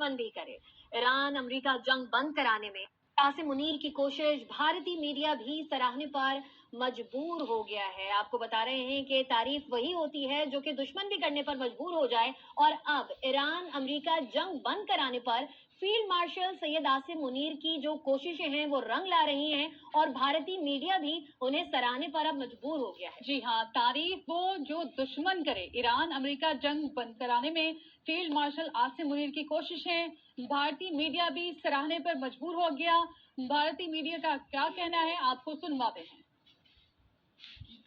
दुश्मन भी करे। ईरान अमेरिका जंग बंद कराने में कासिम मुनीर की कोशिश भारतीय मीडिया भी सराहने पर मजबूर हो गया है। आपको बता रहे हैं कि तारीफ वही होती है जो कि दुश्मन भी करने पर मजबूर हो जाए, और अब ईरान अमेरिका जंग बंद कराने पर फील्ड मार्शल सैयद आसिम मुनीर की जो कोशिशें हैं वो रंग ला रही हैं, और भारतीय मीडिया भी उन्हें सराहने पर अब मजबूर हो गया है। जी हाँ, तारीफ वो जो दुश्मन करे। ईरान अमेरिका जंग बंद कराने में फील्ड मार्शल आसिम मुनीर की कोशिशें भारतीय मीडिया भी सराहने पर मजबूर हो गया। भारतीय मीडिया का क्या कहना है, आपको सुनवाते हैं।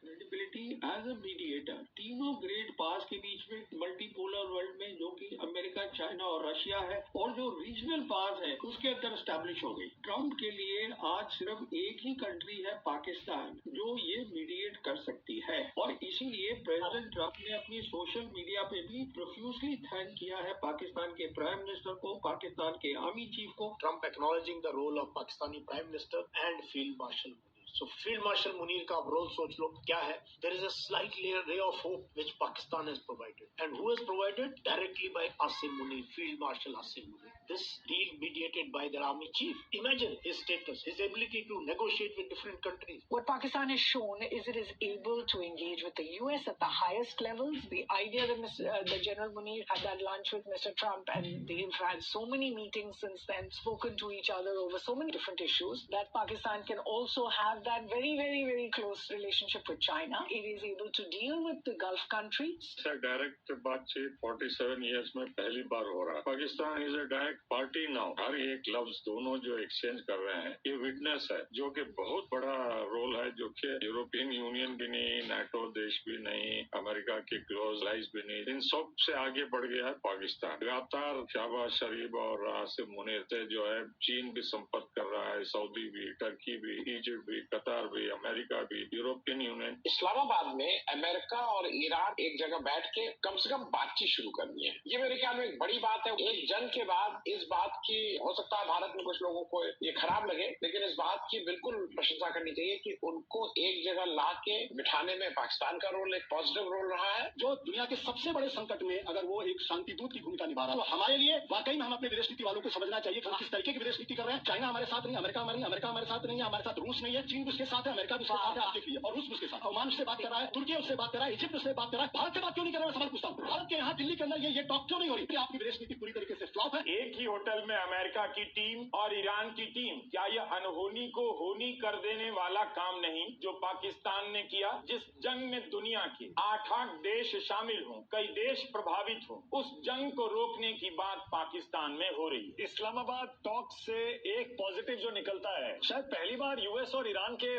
क्रेडिबिलिटी एज अ मीडिएटर, तीनों ग्रेट पास के बीच में मल्टीपोलर वर्ल्ड में जो कि अमेरिका, चाइना और रशिया है, और जो रीजनल पास है उसके अंदर स्टैब्लिश हो गई। ट्रम्प के लिए आज सिर्फ एक ही कंट्री है, पाकिस्तान, जो ये मीडिएट कर सकती है, और इसीलिए प्रेसिडेंट ट्रम्प ने अपनी सोशल मीडिया पे भी प्रोफ्यूजली थैंक किया है पाकिस्तान के प्राइम मिनिस्टर को, पाकिस्तान के आर्मी चीफ को। Trump acknowledging the role of Pakistani prime minister and field marshal. So Field Marshal Munir का रोल सोच लो क्या है। There is a slight ray of hope which Pakistan has provided, and who has provided? Directly by Asim Munir, Field Marshal Asim Munir. This deal mediated by their army chief. Imagine his status, his ability to negotiate with different countries. What Pakistan has shown is it is able to engage with the US at the highest levels. The idea that the General Munir had that lunch with Mr. Trump, and they've had so many meetings since then, spoken to each other over so many different issues, that Pakistan can also have that very, very, very close relationship with China. It is able to deal with the Gulf countries. Direct बातचीत 47 years में पहली बार हो रहा है। Pakistan is a direct party now. हर एक लफ्ज दोनों जो एक्सचेंज कर रहे हैं ये विटनेस है, जो कि बहुत बड़ा रोल है, जो कि यूरोपियन यूनियन भी नहीं, नाटो देश भी नहीं, अमेरिका के क्लोज लाइज भी नहीं, इन सब से आगे बढ़ गया है पाकिस्तान। लगातार शहबाज शरीफ और आसिम मुनीर से जो है चीन भी संपर्क कर रहा है, सऊदी भी, टर्की भी, इजिप्ट भी, कतार भी, अमेरिका भी, यूरोपियन यूनियन। इस्लामाबाद में अमेरिका और ईरान एक जगह बैठ के कम से कम बातचीत शुरू करनी है। ये मेरे ख्याल में एक बड़ी बात है। एक जंग के बाद इस बात की, हो सकता है भारत में कुछ लोगों को ये खराब लगे, लेकिन इस बात की बिल्कुल प्रशंसा करनी चाहिए कि उनको एक जगह ला के बिठाने में पाकिस्तान का रोल एक पॉजिटिव रोल रहा है। जो दुनिया के सबसे बड़े संकट में अगर वो एक शांति दूत की भूमिका निभा रहा है, तो हमारे लिए वाकई में हम अपने विदेश नीति वालों को समझना चाहिए कि किस तरीके की विदेश नीति कर रहे हैं। चाइना हमारे साथ नहीं, अमेरिका हमारे साथ नहीं है, हमारे साथ रूस नहीं है, चीन उसके साथ है, अमेरिका उसके साथ है, आप देखिए, और रूस उसके साथ, ओमान उससे बात कर रहा है, तुर्की उससे बात कर रहा है, इजिप्ट उससे बात कर रहा है। भारत से बात क्यों नहीं कर रहा है, सवाल पूछता हूँ। भारत के यहाँ दिल्ली के अंदर ये टॉक क्यों नहीं हो रही? आपकी विदेश नीति पूरी तरीके से फ्लॉप है। एक ही होटल में अमेरिका की टीम और ईरान की टीम, क्या यह अनहोनी को होनी कर देने वाला काम नहीं जो पाकिस्तान ने किया? जिस जंग में दुनिया के 8 देश शामिल हों, कई देश प्रभावित हों, उस जंग को रोकने की बात पाकिस्तान में हो रही है। इस्लामाबाद टॉक से एक पॉजिटिव जो निकलता है, शायद पहली बार यूएस और ईरान के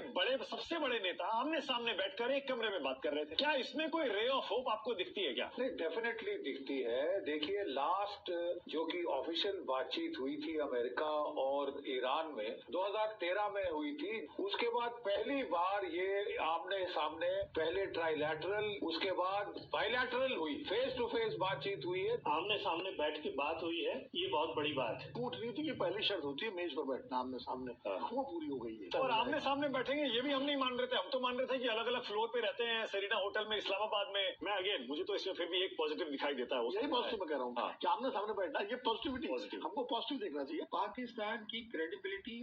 सबसे बड़े नेता आमने सामने बैठकर एक कमरे में बात कर रहे थे। क्या इसमें कोई रे ऑफ होप आपको दिखती है क्या? नहीं, डेफिनेटली दिखती है। देखिए, लास्ट जो कि ऑफिशियल बातचीत हुई थी अमेरिका और ईरान में 2013 में हुई थी। उसके बाद पहली बार ये आमने सामने, पहले ट्राइलैटरल, उसके बाद बाइलैटरल हुई, फेस टू फेस बातचीत हुई है। आमने सामने बैठ के बात हुई है, ये बहुत बड़ी बात है। कूटनीति की पहली शर्त होती है मेज पर बैठना आमने सामने, वो पूरी हो गई है। और आमने सामने बैठेंगे ये भी हम नहीं मान रहे थे। हम तो मान रहे थे कि अलग अलग फ्लोर पे रहते हैं, सेरेना होटल में इस्लामाबाद में। मैं अगेन, मुझे तो इसमें फिर भी एक पॉजिटिव दिखाई देता है। यही पॉजिटिव मैं कह रहा हूँ कि आमने सामने बैठना, ये पॉजिटिविटी, हमको पॉजिटिव देखना चाहिए। पाकिस्तान की क्रेडिबिलिटी